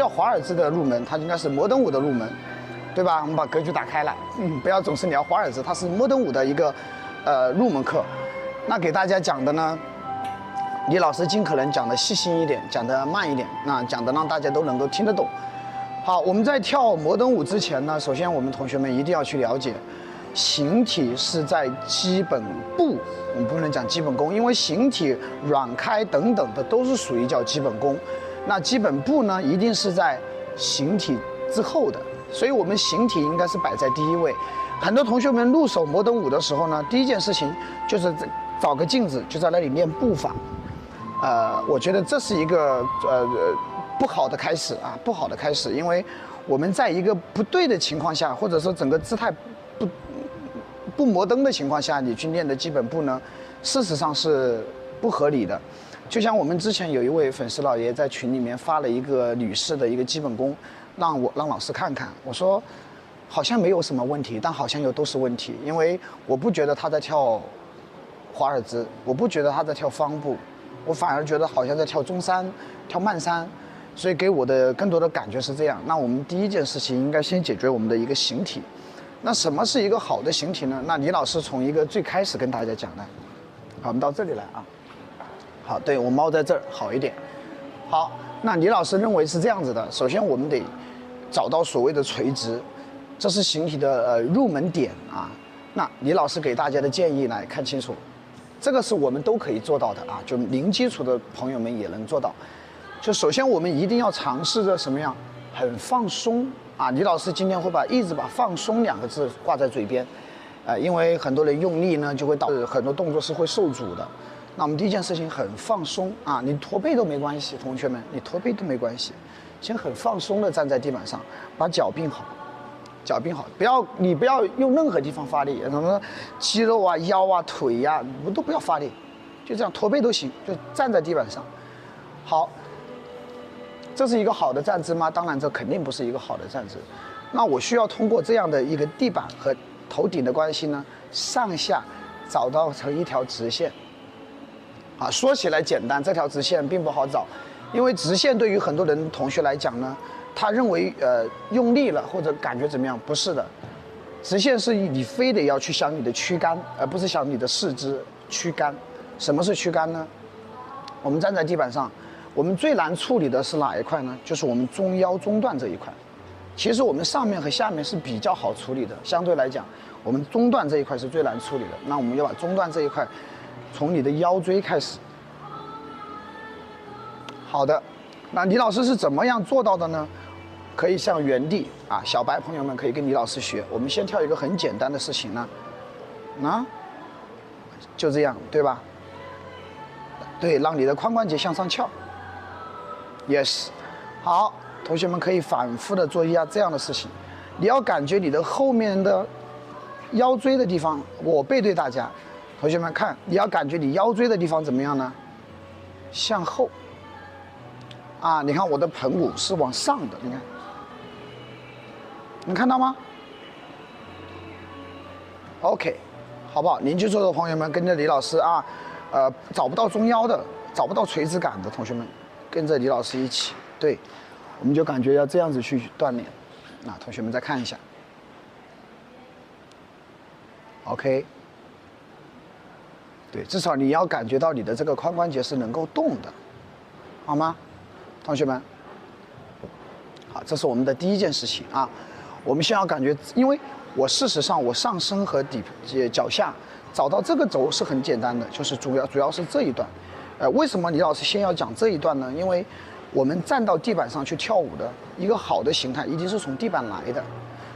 叫华尔兹的入门，它应该是摩登舞的入门，对吧？我们把格局打开了，不要总是聊华尔兹，它是摩登舞的一个入门课。那给大家讲的呢，李老师尽可能讲的细心一点，讲的慢一点，那讲的让大家都能够听得懂。好，我们在跳摩登舞之前呢，首先我们同学们一定要去了解，形体是在基本步，我们不能讲基本功，因为形体、软开等等的都是属于叫基本功。那基本步呢，一定是在形体之后的，所以我们形体应该是摆在第一位。很多同学们入手摩登舞的时候呢，第一件事情就是找个镜子，就在那里练步伐。我觉得这是一个不好的开始啊，不好的开始，因为我们在一个不对的情况下，或者说整个姿态不摩登的情况下，你去练的基本步呢，事实上是不合理的。就像我们之前有一位粉丝老爷在群里面发了一个女士的一个基本功，让老师看看，我说好像没有什么问题，但好像又都是问题，因为我不觉得她在跳华尔兹，我不觉得她在跳方步，我反而觉得好像在跳中山、跳慢山，所以给我的更多的感觉是这样。那我们第一件事情应该先解决我们的一个形体。那什么是一个好的形体呢？那李老师从一个最开始跟大家讲的。好，我们到这里来啊。好，对，我猫在这儿好一点。好，那李老师认为是这样子的。首先我们得找到所谓的垂直，这是形体的入门点啊。那李老师给大家的建议来看清楚，这个是我们都可以做到的啊，就零基础的朋友们也能做到。就首先我们一定要尝试着什么样，很放松啊。李老师今天会一直把放松两个字挂在嘴边，因为很多人用力呢，就会导致很多动作是会受阻的。那我们第一件事情很放松啊，你驼背都没关系，同学们，你驼背都没关系，先很放松的站在地板上，把脚并好，脚并好，你不要用任何地方发力，什么肌肉啊、腰啊、腿呀、都不要发力，就这样驼背都行，就站在地板上。好，这是一个好的站姿吗？当然，这肯定不是一个好的站姿。那我需要通过这样的一个地板和头顶的关系呢，上下找到成一条直线。啊，说起来简单，这条直线并不好找，因为直线对于很多人同学来讲呢，他认为用力了或者感觉怎么样？不是的，直线是你非得要去想你的躯干，而不是想你的四肢躯干。什么是躯干呢？我们站在地板上，我们最难处理的是哪一块呢？就是我们中腰中段这一块。其实我们上面和下面是比较好处理的，相对来讲，我们中段这一块是最难处理的。那我们要把中段这一块从你的腰椎开始。好的，那李老师是怎么样做到的呢？可以像原地啊，小白朋友们可以跟李老师学。我们先跳一个很简单的事情呢，就这样，对吧？对，让你的髋关节向上翘。Yes， 好，同学们可以反复的做一下这样的事情。你要感觉你的后面的腰椎的地方，我背对大家，同学们看，你要感觉你腰椎的地方怎么样呢？向后。啊，你看我的盆骨是往上的，你看，能看到吗 ？OK， 好不好？零基础的朋友们跟着李老师啊，找不到中腰的，找不到垂直感的同学们，跟着李老师一起，对，我们就感觉要这样子去锻炼。那同学们再看一下 ，OK， 对，至少你要感觉到你的这个髋关节是能够动的，好吗？同学们，好，这是我们的第一件事情啊。我们先要感觉，因为事实上我上身和脚下找到这个轴是很简单的，就是主要是这一段。为什么李老师先要讲这一段呢？因为我们站到地板上去跳舞的一个好的形态，一定是从地板来的。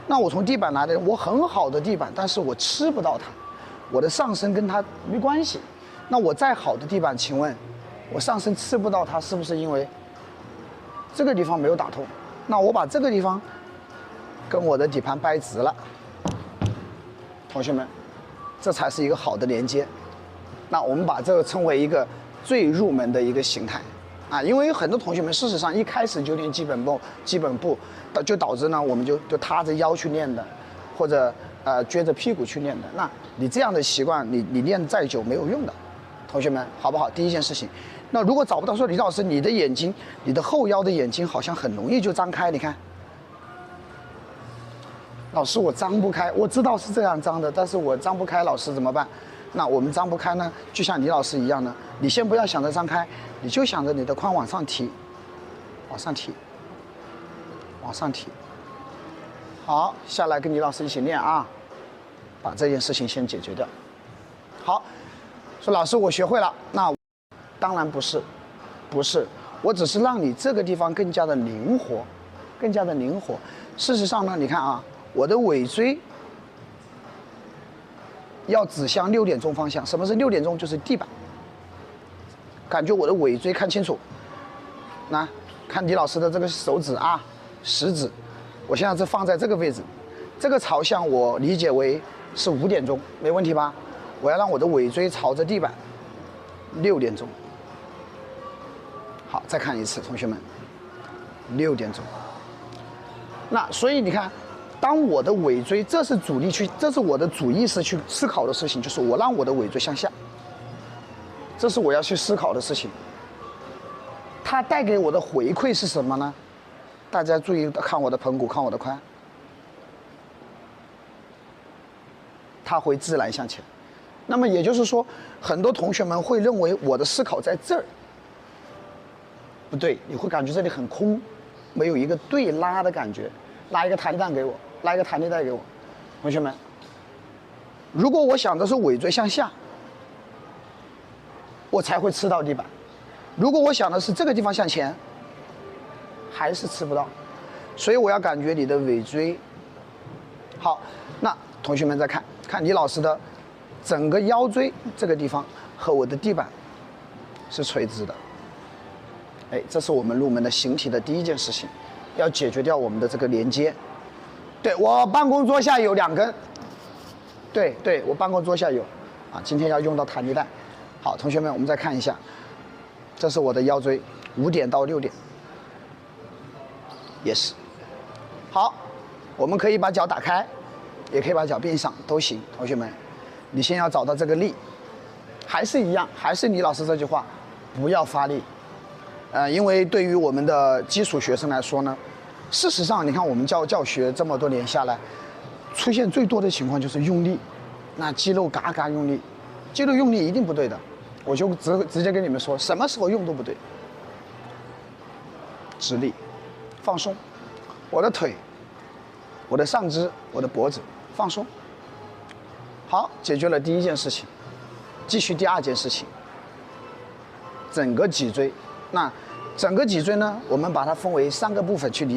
那我从地板来的，我很好的地板，但是我吃不到它，我的上身跟它没关系。那我再好的地板，请问我上身吃不到它，是不是因为这个地方没有打通？那我把这个地方跟我的底盘掰直了，同学们，这才是一个好的连接。那我们把这个称为一个最入门的一个形态啊，因为很多同学们事实上一开始就练基本步，就导致呢我们就塌着腰去练的，或者撅着屁股去练的。那你这样的习惯，你练再久没有用的，同学们好不好？第一件事情，那如果找不到，说李老师，你的眼睛，你的后腰的眼睛好像很容易就张开，你看。老师，我张不开，我知道是这样张的，但是我张不开，老师怎么办？那我们张不开呢，就像李老师一样呢，你先不要想着张开，你就想着你的髋往上提，往上提，往上提。好，下来跟李老师一起练啊，把这件事情先解决掉。好，说老师我学会了，那当然不是，不是，我只是让你这个地方更加的灵活，更加的灵活。事实上呢，你看啊。我的尾椎要指向6点钟方向。什么是6点钟？就是地板。感觉我的尾椎看清楚。那看李老师的这个手指啊，食指，我现在是放在这个位置，这个朝向我理解为是5点钟，没问题吧？我要让我的尾椎朝着地板，6点钟。好，再看一次，同学们，6点钟。那所以你看。当我的尾椎，这是主力去，这是我的主意识去思考的事情，就是我让我的尾椎向下，这是我要去思考的事情。它带给我的回馈是什么呢？大家注意看我的盆骨，看我的髋，它会自然向前。那么也就是说，很多同学们会认为我的思考在这儿，不对，你会感觉这里很空，没有一个对拉的感觉。拉一个弹力带给我，拉一个弹力带给我，同学们。如果我想的是尾椎向下，我才会吃到地板；如果我想的是这个地方向前，还是吃不到。所以我要感觉你的尾椎。好，那同学们再看看李老师的整个腰椎这个地方和我的地板是垂直的。哎，这是我们入门的形体的第一件事情。要解决掉我们的这个连接。对，我办公桌下有2根。对，我办公桌下有。啊，今天要用到弹力带。好，同学们，我们再看一下，这是我的腰椎，5点到6点，也是。好，我们可以把脚打开，也可以把脚并上，都行。同学们，你先要找到这个力，还是一样，还是李老师这句话，不要发力。因为对于我们的基础学生来说呢，事实上，你看我们教学这么多年下来，出现最多的情况就是用力，那肌肉嘎嘎用力，肌肉用力一定不对的，我就直接跟你们说，什么时候用都不对。直立，放松，我的腿，我的上肢，我的脖子放松。好，解决了第一件事情，继续第2件事情，整个脊椎。那整个脊椎呢，我们把它分为3个部分去理解。